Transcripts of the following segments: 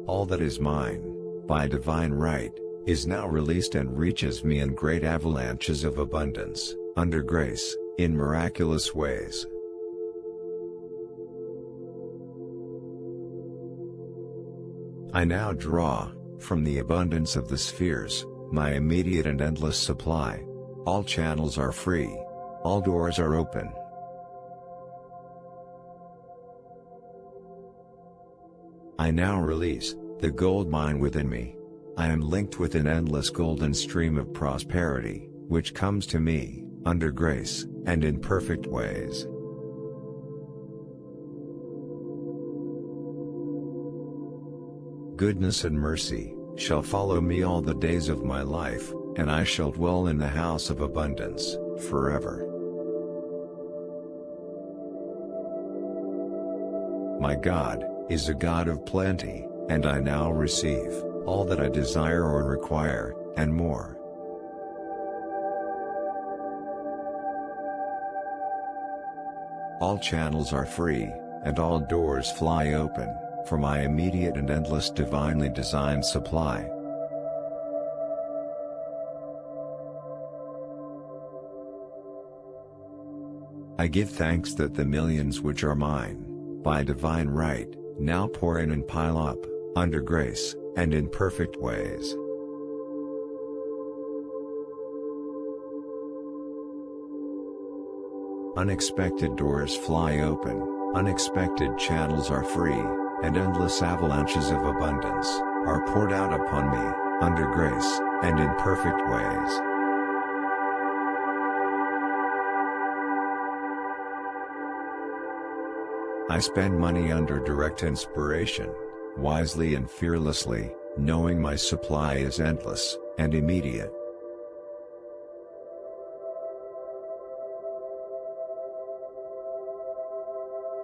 All that is mine, by divine right, is now released and reaches me in great avalanches of abundance, under grace, in miraculous ways. I now draw, from the abundance of the spheres, my immediate and endless supply. All channels are free. All doors are open. I now release the gold mine within me. I am linked with an endless golden stream of prosperity, which comes to me, under grace, and in perfect ways. Goodness and mercy shall follow me all the days of my life, and I shall dwell in the house of abundance, forever. My God is a God of plenty, and I now receive all that I desire or require, and more. All channels are free, and all doors fly open, for my immediate and endless divinely designed supply. I give thanks that the millions which are mine, by divine right, now pour in and pile up, under grace, and in perfect ways. Unexpected doors fly open, unexpected channels are free, and endless avalanches of abundance are poured out upon me, under grace, and in perfect ways. I spend money under direct inspiration, wisely and fearlessly, knowing my supply is endless and immediate.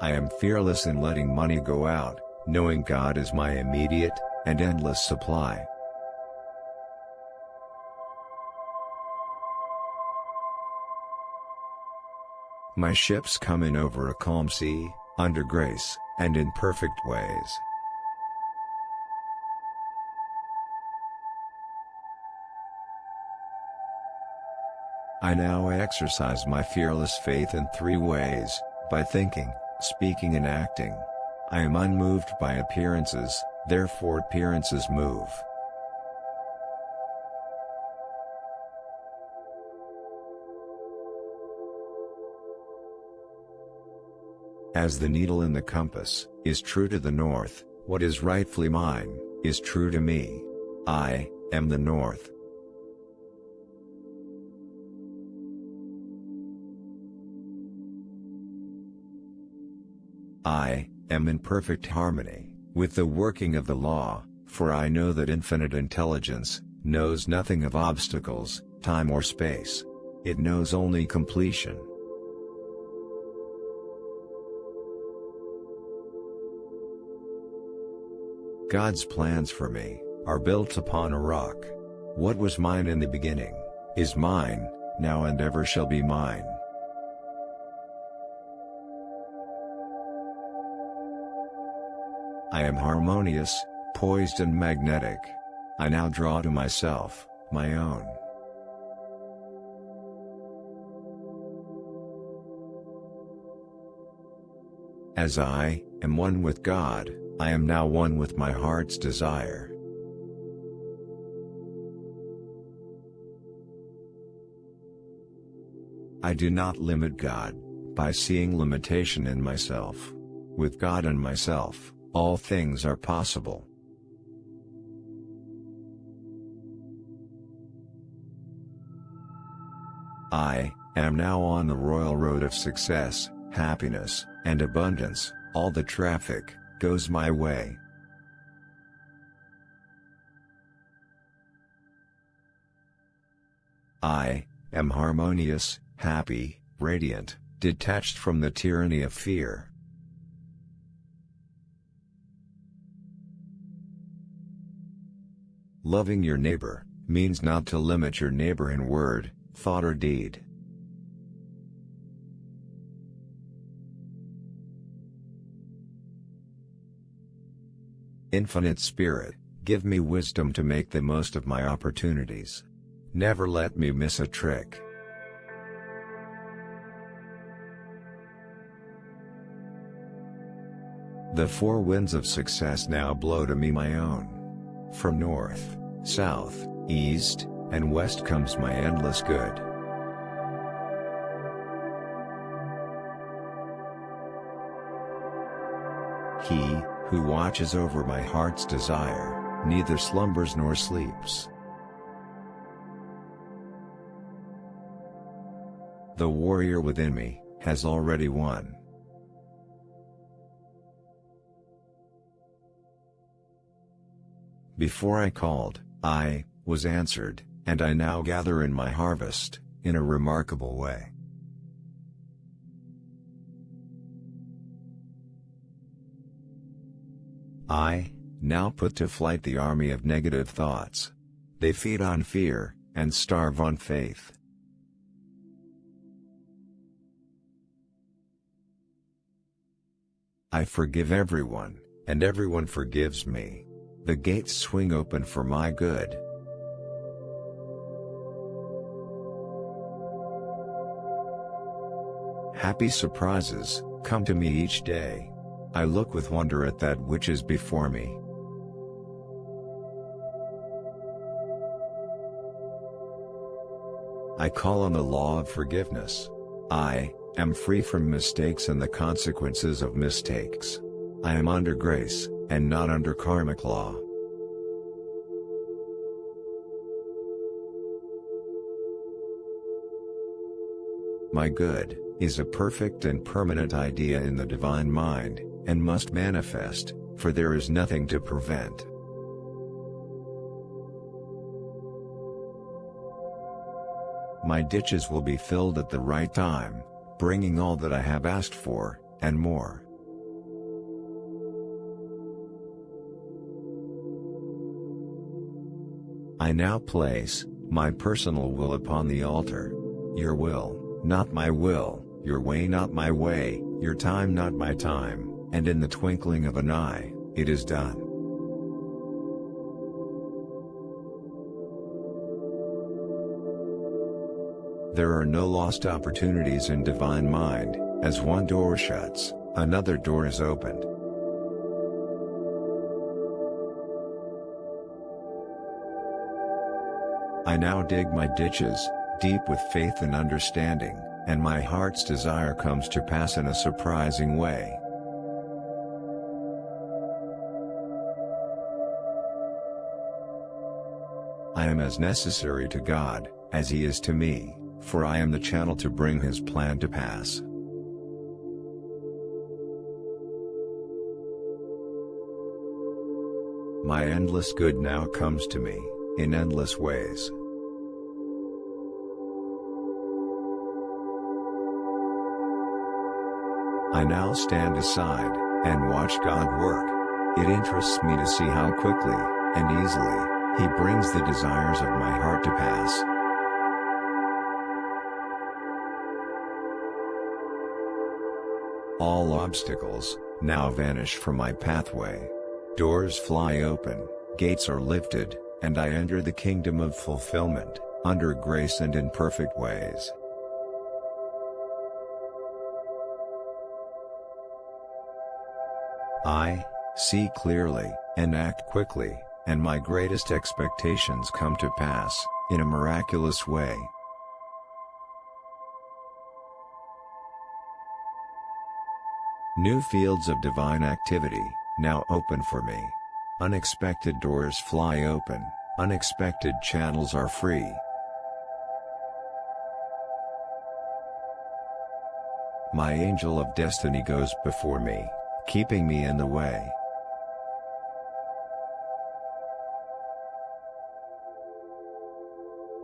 I am fearless in letting money go out, knowing God is my immediate and endless supply. My ships come in over a calm sea, under grace, and in perfect ways. I now exercise my fearless faith in three ways: by thinking, speaking and acting. I am unmoved by appearances, therefore appearances move. As the needle in the compass is true to the north, what is rightfully mine is true to me. I am the north. I am in perfect harmony with the working of the law, for I know that infinite intelligence knows nothing of obstacles, time or space. It knows only completion. God's plans for me are built upon a rock. What was mine in the beginning is mine, now and ever shall be mine. I am harmonious, poised and magnetic. I now draw to myself, my own. As I am one with God, I am now one with my heart's desire. I do not limit God by seeing limitation in myself. With God and myself, all things are possible. I am now on the royal road of success, happiness, and abundance. All the traffic goes my way. I am harmonious, happy, radiant, detached from the tyranny of fear. Loving your neighbor means not to limit your neighbor in word, thought or deed. Infinite Spirit, give me wisdom to make the most of my opportunities. Never let me miss a trick. The four winds of success now blow to me my own. From north, south, east, and west comes my endless good. He who watches over my heart's desire neither slumbers nor sleeps. The warrior within me has already won. Before I called, I was answered, and I now gather in my harvest, in a remarkable way. I now put to flight the army of negative thoughts. They feed on fear, and starve on faith. I forgive everyone, and everyone forgives me. The gates swing open for my good. Happy surprises come to me each day. I look with wonder at that which is before me. I call on the law of forgiveness. I am free from mistakes and the consequences of mistakes. I am under grace, and not under karmic law. My good is a perfect and permanent idea in the divine mind, and must manifest, for there is nothing to prevent. My ditches will be filled at the right time, bringing all that I have asked for, and more. I now place my personal will upon the altar. Your will, not my will, your way not my way, your time not my time, and in the twinkling of an eye, it is done. There are no lost opportunities in divine mind. As one door shuts, another door is opened. I now dig my ditches, deep with faith and understanding, and my heart's desire comes to pass in a surprising way. I am as necessary to God as He is to me, for I am the channel to bring His plan to pass. My endless good now comes to me, in endless ways. I now stand aside, and watch God work. It interests me to see how quickly, and easily, He brings the desires of my heart to pass. All obstacles now vanish from my pathway. Doors fly open, gates are lifted, and I enter the kingdom of fulfillment, under grace and in perfect ways. I see clearly, and act quickly, and my greatest expectations come to pass, in a miraculous way. New fields of divine activity now open for me. Unexpected doors fly open, unexpected channels are free. My angel of destiny goes before me, keeping me in the way.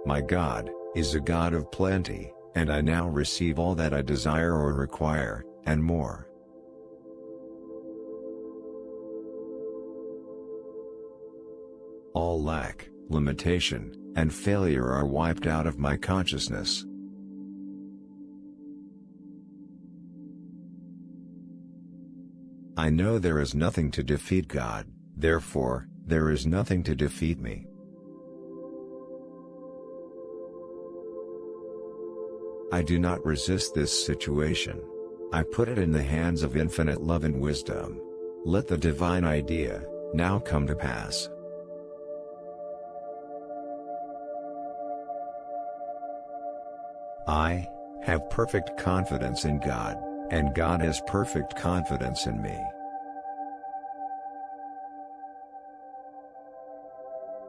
My God is a God of plenty, and I now receive all that I desire or require, and more. All lack, limitation, and failure are wiped out of my consciousness. I know there is nothing to defeat God, therefore, there is nothing to defeat me. I do not resist this situation. I put it in the hands of infinite love and wisdom. Let the divine idea now come to pass. I have perfect confidence in God, and God has perfect confidence in me.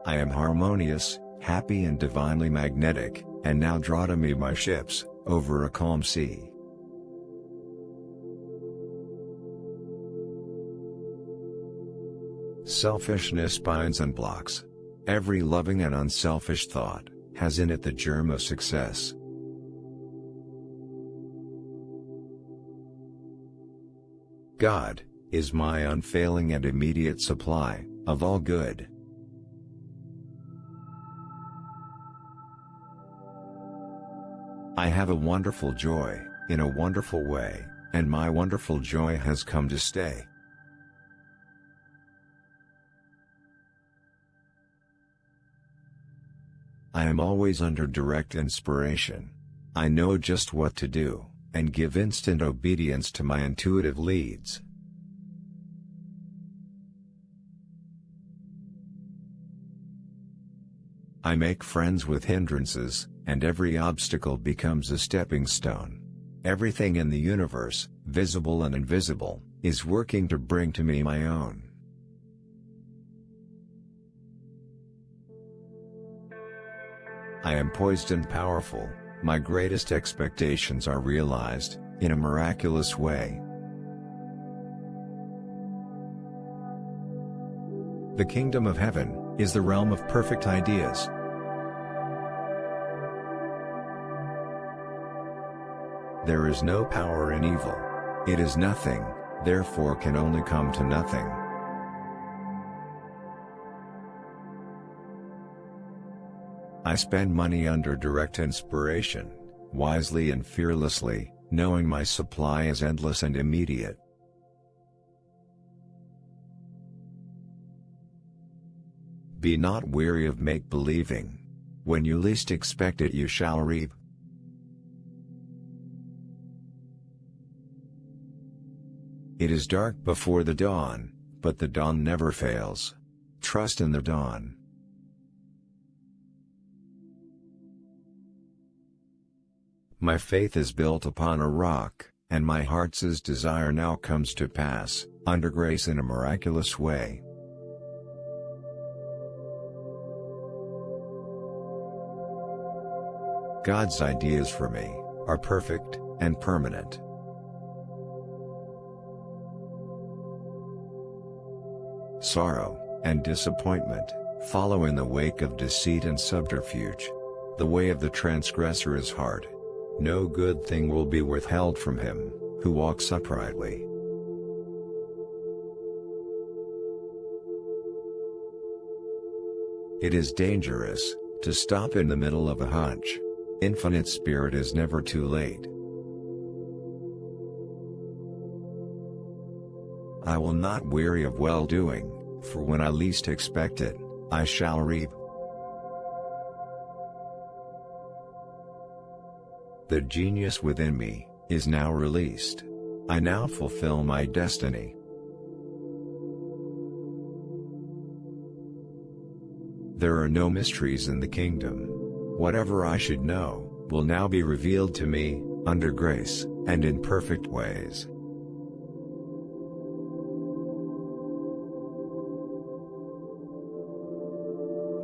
I am harmonious, happy and divinely magnetic, and now draw to me my ships, over a calm sea. Selfishness binds and blocks. Every loving and unselfish thought has in it the germ of success. God is my unfailing and immediate supply of all good. I have a wonderful joy, in a wonderful way, and my wonderful joy has come to stay. I am always under direct inspiration. I know just what to do, and give instant obedience to my intuitive leads. I make friends with hindrances, and every obstacle becomes a stepping stone. Everything in the universe, visible and invisible, is working to bring to me my own. I am poised and powerful, my greatest expectations are realized, in a miraculous way. The kingdom of heaven is the realm of perfect ideas. There is no power in evil. It is nothing, therefore can only come to nothing. I spend money under direct inspiration, wisely and fearlessly, knowing my supply is endless and immediate. Be not weary of make-believing. When you least expect it you shall reap. It is dark before the dawn, but the dawn never fails. Trust in the dawn. My faith is built upon a rock, and my heart's desire now comes to pass, under grace in a miraculous way. God's ideas for me are perfect and permanent. Sorrow and disappointment follow in the wake of deceit and subterfuge. The way of the transgressor is hard. No good thing will be withheld from him who walks uprightly. It is dangerous to stop in the middle of a hunch. Infinite Spirit is never too late. I will not weary of well-doing, for when I least expect it, I shall reap. The genius within me is now released. I now fulfill my destiny. There are no mysteries in the kingdom. Whatever I should know will now be revealed to me, under grace, and in perfect ways.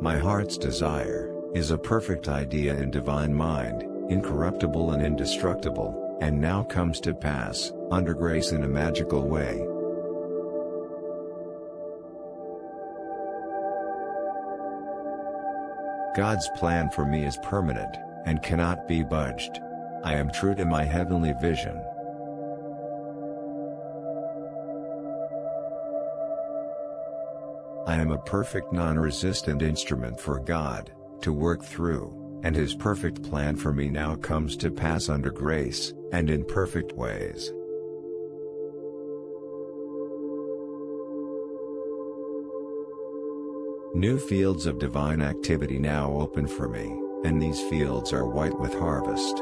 My heart's desire is a perfect idea in divine mind, incorruptible and indestructible, and now comes to pass, under grace in a magical way. God's plan for me is permanent, and cannot be budged. I am true to my heavenly vision. I am a perfect non-resistant instrument for God to work through, and His perfect plan for me now comes to pass under grace, and in perfect ways. New fields of divine activity now open for me, and these fields are white with harvest.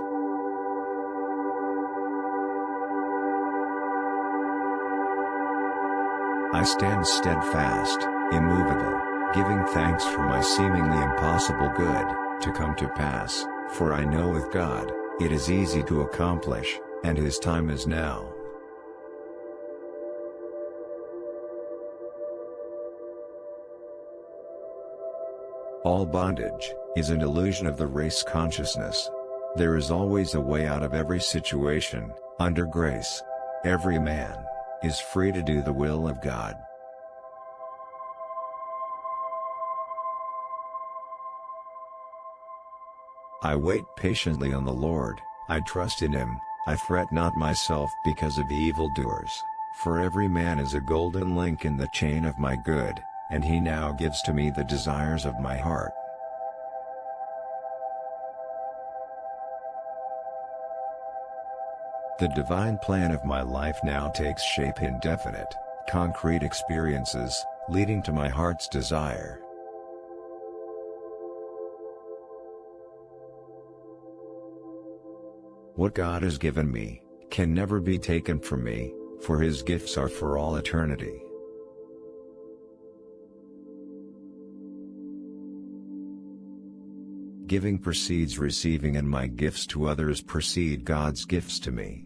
I stand steadfast, immovable, giving thanks for my seemingly impossible good to come to pass, for I know with God, it is easy to accomplish, and His time is now. All bondage is an illusion of the race consciousness. There is always a way out of every situation, under grace. Every man is free to do the will of God. I wait patiently on the Lord, I trust in Him, I fret not myself because of evildoers, for every man is a golden link in the chain of my good, and He now gives to me the desires of my heart. The divine plan of my life now takes shape in definite, concrete experiences, leading to my heart's desire. What God has given me can never be taken from me, for His gifts are for all eternity. Giving precedes receiving, and my gifts to others precede God's gifts to me.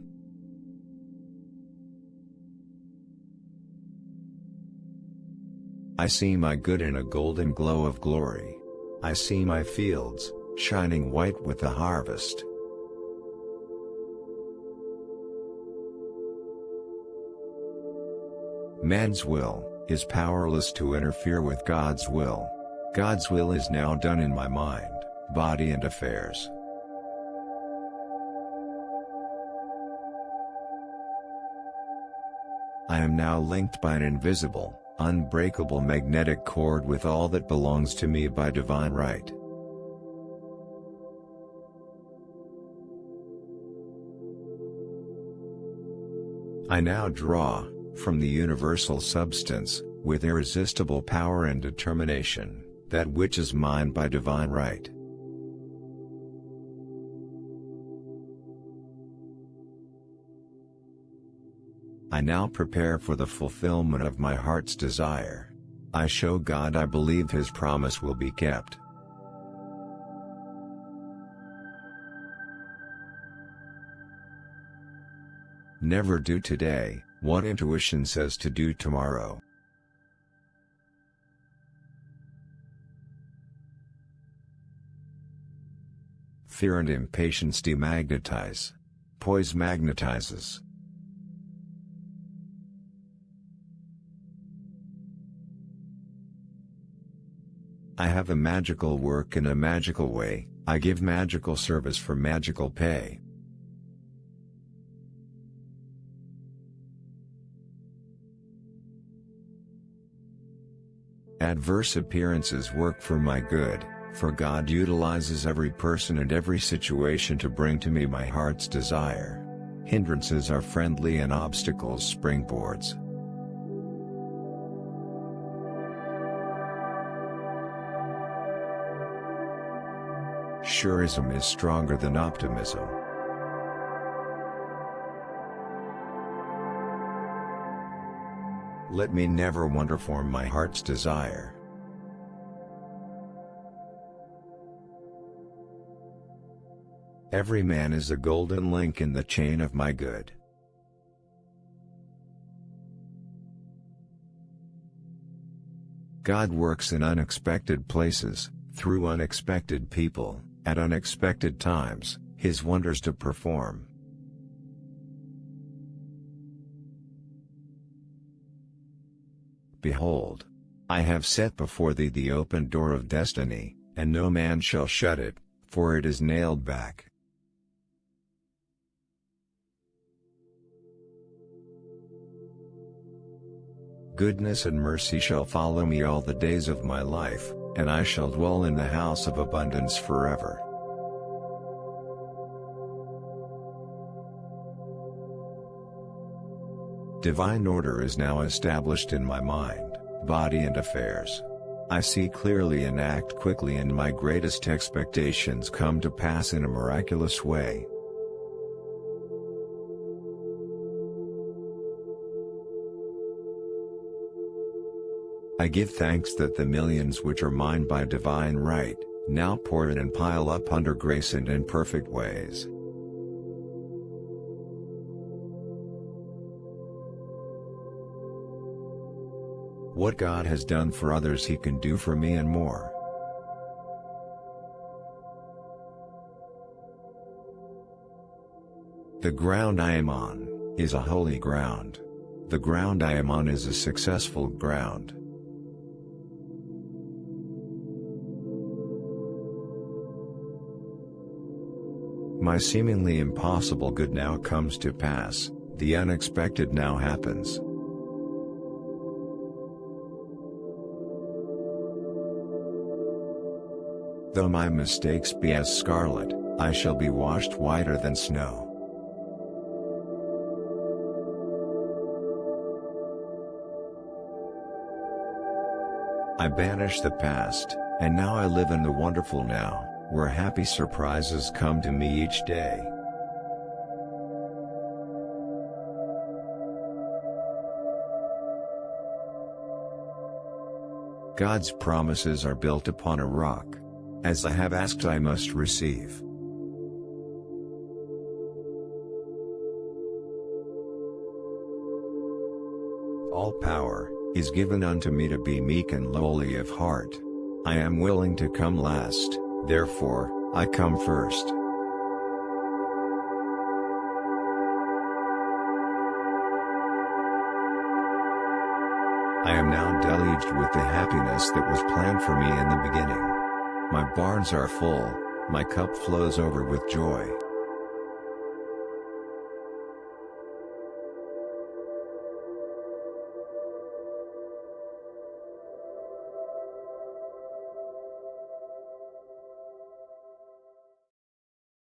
I see my good in a golden glow of glory. I see my fields shining white with the harvest. Man's will is powerless to interfere with God's will. God's will is now done in my mind, body and affairs. I am now linked by an invisible, unbreakable magnetic cord with all that belongs to me by divine right. I now draw from the universal substance, with irresistible power and determination, that which is mine by divine right. I now prepare for the fulfillment of my heart's desire. I show God I believe His promise will be kept. Never do today what intuition says to do tomorrow. Fear and impatience demagnetize. Poise magnetizes. I have a magical work in a magical way, I give magical service for magical pay. Adverse appearances work for my good, for God utilizes every person and every situation to bring to me my heart's desire. Hindrances are friendly and obstacles springboards. Surism is stronger than optimism. Let me never want to form my heart's desire. Every man is a golden link in the chain of my good. God works in unexpected places, through unexpected people, at unexpected times, His wonders to perform. Behold, I have set before thee the open door of destiny, and no man shall shut it. for it is nailed back. Goodness and mercy shall follow me all the days of my life, and I shall dwell in the house of abundance forever. Divine order is now established in my mind, body and affairs. I see clearly and act quickly, and my greatest expectations come to pass in a miraculous way. I give thanks that the millions which are mine by divine right, now pour in and pile up under grace and in perfect ways. What God has done for others He can do for me and more. The ground I am on is a holy ground. The ground I am on is a successful ground. My seemingly impossible good now comes to pass, the unexpected now happens. Though my mistakes be as scarlet, I shall be washed whiter than snow. I banish the past, and now I live in the wonderful now, where happy surprises come to me each day. God's promises are built upon a rock. As I have asked I must receive. All power is given unto me to be meek and lowly of heart. I am willing to come last, therefore, I come first. I am now deluged with the happiness that was planned for me in the beginning. My barns are full, my cup flows over with joy.